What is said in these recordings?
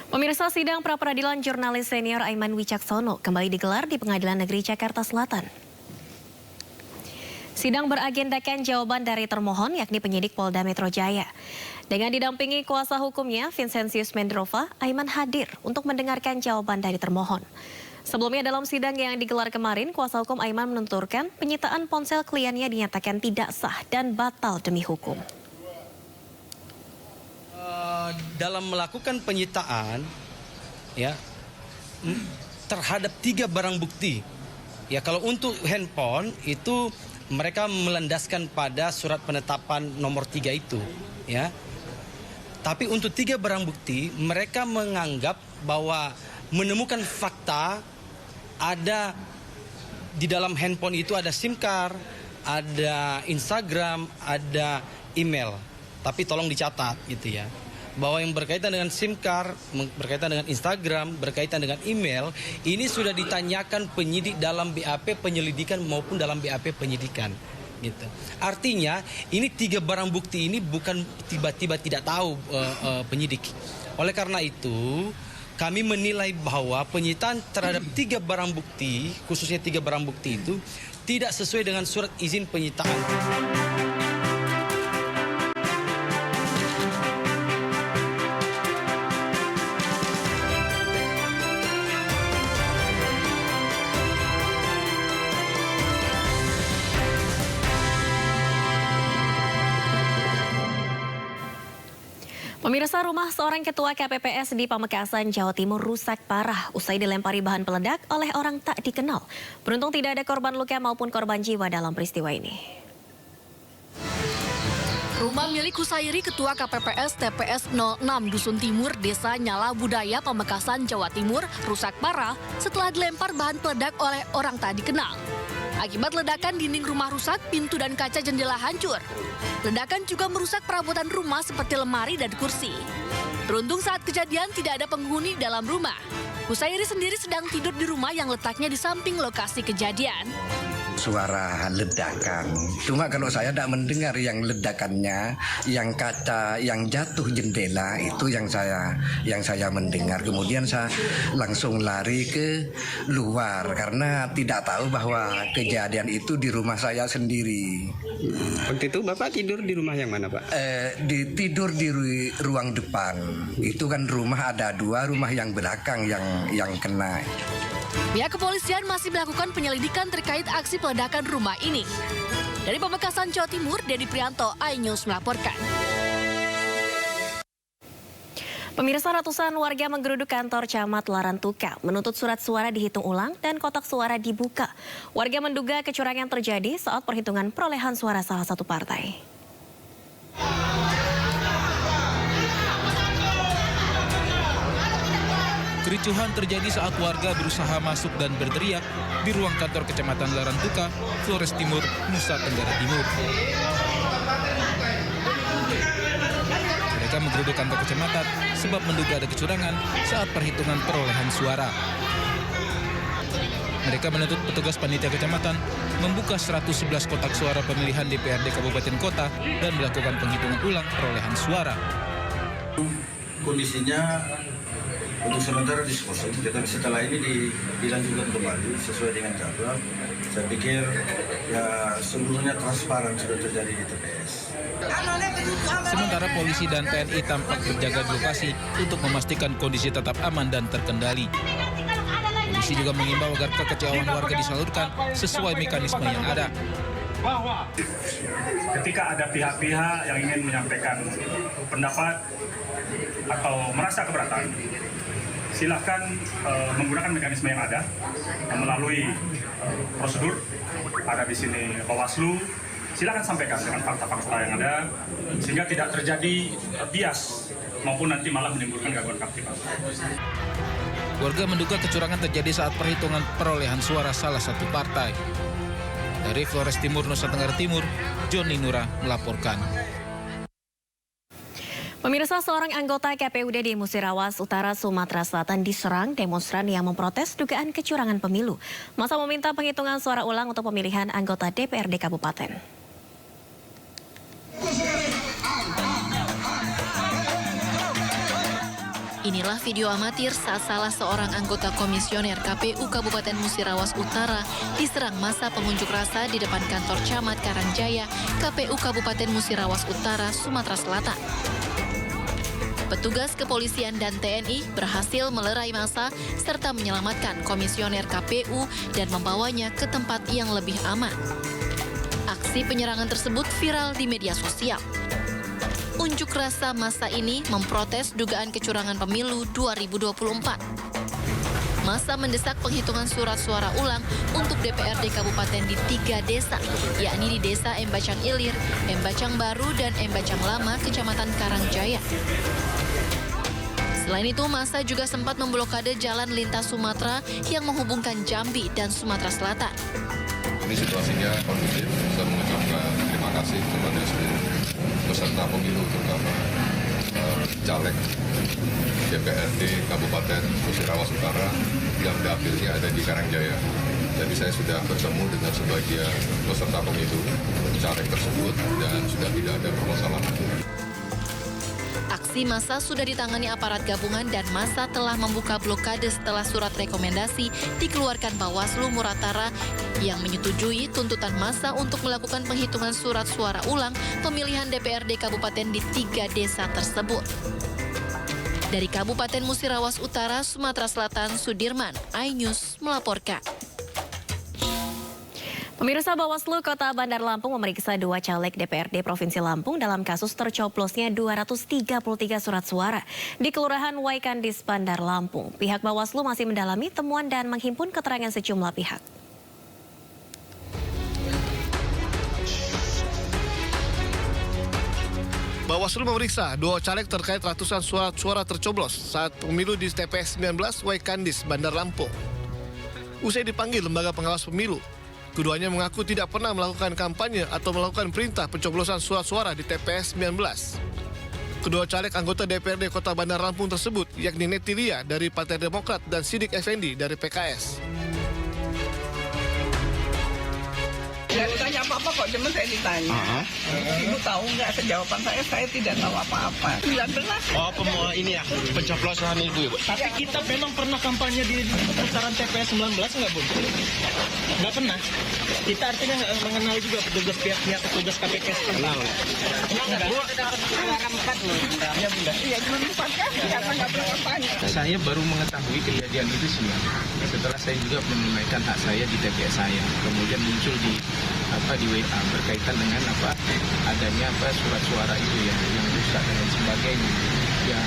Pemirsa, sidang pra-peradilan jurnalis senior Aiman Wicaksono kembali digelar di Pengadilan Negeri Jakarta Selatan. Sidang beragendakan jawaban dari termohon yakni penyidik Polda Metro Jaya. Dengan didampingi kuasa hukumnya Vincentius Mendrova, Aiman hadir untuk mendengarkan jawaban dari termohon. Sebelumnya dalam sidang yang digelar kemarin, kuasa hukum Aiman menuturkan penyitaan ponsel kliennya dinyatakan tidak sah dan batal demi hukum. Dalam melakukan penyitaan ya terhadap 3 barang bukti. Ya, kalau untuk handphone itu mereka melandaskan pada surat penetapan nomor 3 itu, ya. Tapi untuk 3 barang bukti mereka menganggap bahwa menemukan fakta ada di dalam handphone itu ada SIM card, ada Instagram, ada email. Tapi tolong dicatat gitu ya, bahwa yang berkaitan dengan SIM card, berkaitan dengan Instagram, berkaitan dengan email, ini sudah ditanyakan penyidik dalam BAP penyelidikan maupun dalam BAP penyidikan. Gitu. Artinya ini 3 barang bukti ini bukan tiba-tiba tidak tahu penyidik. Oleh karena itu kami menilai bahwa penyitaan terhadap 3 barang bukti, khususnya 3 barang bukti itu tidak sesuai dengan surat izin penyitaan. Pemirsa, rumah seorang ketua KPPS di Pamekasan, Jawa Timur rusak parah usai dilempari bahan peledak oleh orang tak dikenal. Beruntung tidak ada korban luka maupun korban jiwa dalam peristiwa ini. Rumah milik Husairi, Ketua KPPS TPS 06 Dusun Timur, Desa Nyala Budaya, Pamekasan, Jawa Timur, rusak parah setelah dilempar bahan peledak oleh orang tak dikenal. Akibat ledakan, dinding rumah rusak, pintu dan kaca jendela hancur. Ledakan juga merusak perabotan rumah seperti lemari dan kursi. Beruntung saat kejadian tidak ada penghuni dalam rumah. Husairi sendiri sedang tidur di rumah yang letaknya di samping lokasi kejadian. Suara ledakan. Cuma kalau saya tidak mendengar yang ledakannya, yang kaca, yang jatuh jendela itu yang saya mendengar. Kemudian saya langsung lari ke luar karena tidak tahu bahwa kejadian itu di rumah saya sendiri. Waktu itu Bapak tidur di rumah yang mana, Pak? Tidur di ruang depan. Itu kan rumah ada 2, rumah yang belakang yang kena. Pihak kepolisian masih melakukan penyelidikan terkait aksi peledakan rumah ini. Dari Pamekasan, Jawa Timur, Dedi Prianto, iNews melaporkan. Pemirsa, ratusan warga menggeruduk kantor Camat Larantuka menuntut surat suara dihitung ulang dan kotak suara dibuka. Warga menduga kecurangan terjadi saat perhitungan perolehan suara salah satu partai. Kericuhan terjadi saat warga berusaha masuk dan berteriak di ruang kantor Kecamatan Larantuka, Flores Timur, Nusa Tenggara Timur. Mereka menggeruduk kantor kecamatan sebab menduga ada kecurangan saat perhitungan perolehan suara. Mereka menuntut petugas panitia kecamatan membuka 111 kotak suara pemilihan DPRD Kabupaten Kota dan melakukan penghitungan ulang perolehan suara. Kondisinya untuk sementara diskosong, tetapi setelah ini dilanjutkan kembali sesuai dengan jadwal. Saya pikir ya seluruhnya transparan sudah terjadi di TPS. Sementara polisi dan TNI tampak berjaga di lokasi untuk memastikan kondisi tetap aman dan terkendali. Polisi juga mengimbau agar kekecewaan warga disalurkan sesuai mekanisme yang ada. Bahwa ketika ada pihak-pihak yang ingin menyampaikan pendapat atau merasa keberatan, silakan menggunakan mekanisme yang ada melalui prosedur. Ada di sini Bawaslu, silakan sampaikan dengan fakta-fakta yang ada sehingga tidak terjadi bias maupun nanti malah menimbulkan gangguan kamtipmas. Warga menduga kecurangan terjadi saat perhitungan perolehan suara salah satu partai. Dari Flores Timur, Nusa Tenggara Timur, Joni Nura melaporkan. Pemirsa, seorang anggota KPUD di Musirawas, Utara, Sumatera Selatan diserang demonstran yang memprotes dugaan kecurangan pemilu. Masa meminta penghitungan suara ulang untuk pemilihan anggota DPRD Kabupaten. Inilah video amatir saat salah seorang anggota komisioner KPU Kabupaten Musirawas Utara diserang massa pengunjuk rasa di depan kantor Camat Karangjaya, KPU Kabupaten Musirawas Utara, Sumatera Selatan. Petugas kepolisian dan TNI berhasil melerai massa serta menyelamatkan komisioner KPU dan membawanya ke tempat yang lebih aman. Aksi penyerangan tersebut viral di media sosial. Unjuk rasa massa ini memprotes dugaan kecurangan pemilu 2024. Massa mendesak penghitungan surat suara ulang untuk DPRD Kabupaten di 3 desa, yakni di Desa Embacang Ilir, Embacang Baru, dan Embacang Lama, Kecamatan Karangjaya. Selain itu, massa juga sempat memblokade jalan lintas Sumatera yang menghubungkan Jambi dan Sumatera Selatan. Ini situasinya kondusif, saya mengucapkan terima kasih kepada seluruh peserta pemilu, terutama caleg DPRD Kabupaten Musirawas Utara yang dapilnya ada di Karangjaya. Jadi saya sudah bertemu dengan sebagian peserta pemilu caleg tersebut dan sudah tidak ada permasalahan. Aksi massa sudah ditangani aparat gabungan dan massa telah membuka blokade setelah surat rekomendasi dikeluarkan Bawaslu Muratara yang menyetujui tuntutan massa untuk melakukan penghitungan surat suara ulang pemilihan DPRD Kabupaten di 3 desa tersebut. Dari Kabupaten Musirawas Utara, Sumatera Selatan, Sudirman, iNews melaporkan. Pemirsa, Bawaslu Kota Bandar Lampung memeriksa 2 caleg DPRD Provinsi Lampung dalam kasus tercoplosnya 233 surat suara di Kelurahan Waikandis, Bandar Lampung. Pihak Bawaslu masih mendalami temuan dan menghimpun keterangan sejumlah pihak. Bawaslu memeriksa 2 caleg terkait ratusan surat suara tercoblos saat pemilu di TPS 19 Waikandis, Bandar Lampung. Usai dipanggil lembaga pengawas pemilu, keduanya mengaku tidak pernah melakukan kampanye atau melakukan perintah pencoblosan surat suara di TPS 19. Kedua caleg anggota DPRD Kota Bandar Lampung tersebut, yakni Netilia dari Partai Demokrat dan Sidik Effendi dari PKS. Tidak ditanya apa-apa kok, cuma saya ditanya. Ibu tahu nggak? Jawaban saya tidak tahu apa-apa. 19. Oh, ini ya, pencoblosan Ibu. Tapi kita memang pernah kampanye di putaran TPS 19 nggak, Bu? Nggak pernah. Kita artinya nggak mengenal juga petugas pihak petugas KPPS. Kenal. Enggak, Bu. Putaran 4 loh. Iya, Bunda. Iya, cuma 4 kan? Karena nggak pernah kampanye. Saya baru mengetahui kejadian itu siang. Setelah saya juga menunaikan hak saya di TPS saya. Kemudian muncul di WA berkaitan dengan adanya surat suara itu ya yang rusak dan lain sebagainya. Ya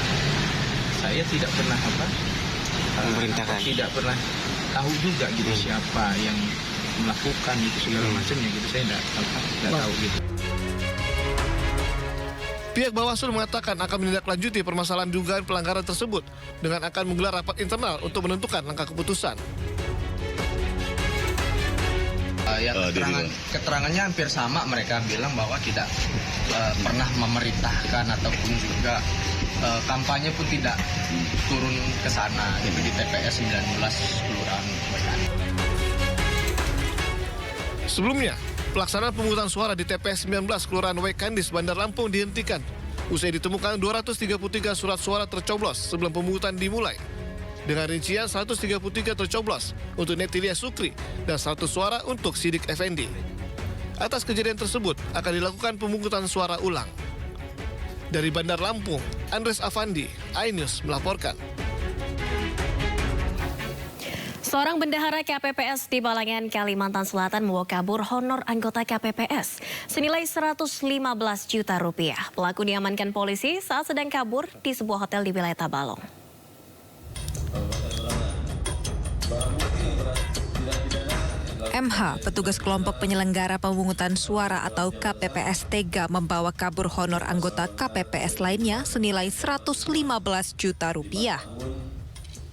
saya tidak pernah memerintahkan, tidak pernah tahu juga gitu siapa yang melakukan itu segala macamnya gitu, saya tidak tahu gitu. Pihak Bawaslu mengatakan akan menindaklanjuti permasalahan dugaan pelanggaran tersebut dengan akan menggelar rapat internal untuk menentukan langkah keputusan. Keterangannya hampir sama, mereka bilang bahwa tidak pernah memerintahkan ataupun juga kampanye pun tidak turun ke sana gitu di TPS 19 Kelurahan Waikandis. Sebelumnya, pelaksanaan pemungutan suara di TPS 19 Kelurahan Waikandis, Bandar Lampung dihentikan usai ditemukan 233 surat suara tercoblos sebelum pemungutan dimulai. Dengan rincian 133 tercoblos untuk Netilia Sukri dan 100 suara untuk Sidik Effendi. Atas kejadian tersebut akan dilakukan pemungutan suara ulang. Dari Bandar Lampung, Andres Afandi, iNews melaporkan. Seorang bendahara KPPS di Balangan, Kalimantan Selatan membawa kabur honor anggota KPPS senilai 115 juta rupiah. Pelaku diamankan polisi saat sedang kabur di sebuah hotel di wilayah Tabalong. MH, petugas kelompok penyelenggara pemungutan suara atau KPPS tega membawa kabur honor anggota KPPS lainnya senilai 115 juta rupiah.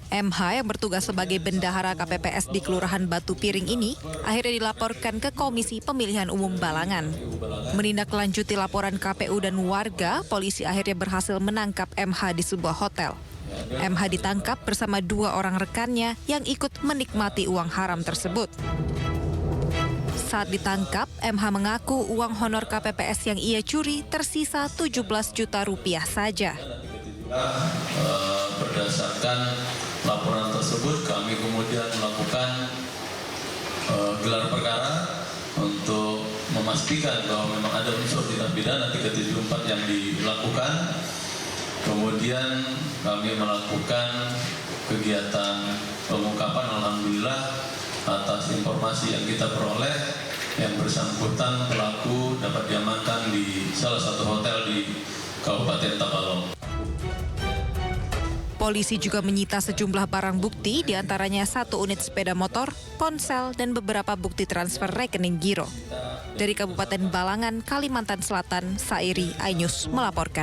MH yang bertugas sebagai bendahara KPPS di Kelurahan Batu Piring ini akhirnya dilaporkan ke Komisi Pemilihan Umum Balangan. Menindaklanjuti laporan KPU dan warga, polisi akhirnya berhasil menangkap MH di sebuah hotel. MH ditangkap bersama 2 orang rekannya yang ikut menikmati uang haram tersebut. Saat ditangkap, MH mengaku uang honor KPPS yang ia curi tersisa 17 juta rupiah saja. Berdasarkan laporan tersebut, kami kemudian melakukan gelar perkara untuk memastikan bahwa memang ada unsur tindak pidana 374 yang dilakukan. Kemudian kami melakukan kegiatan pengungkapan, alhamdulillah atas informasi yang kita peroleh, yang bersangkutan pelaku dapat diamankan di salah satu hotel di Kabupaten Tabalong. Polisi juga menyita sejumlah barang bukti, diantaranya 1 unit sepeda motor, ponsel, dan beberapa bukti transfer rekening giro. Dari Kabupaten Balangan, Kalimantan Selatan, Sairi Ainus melaporkan.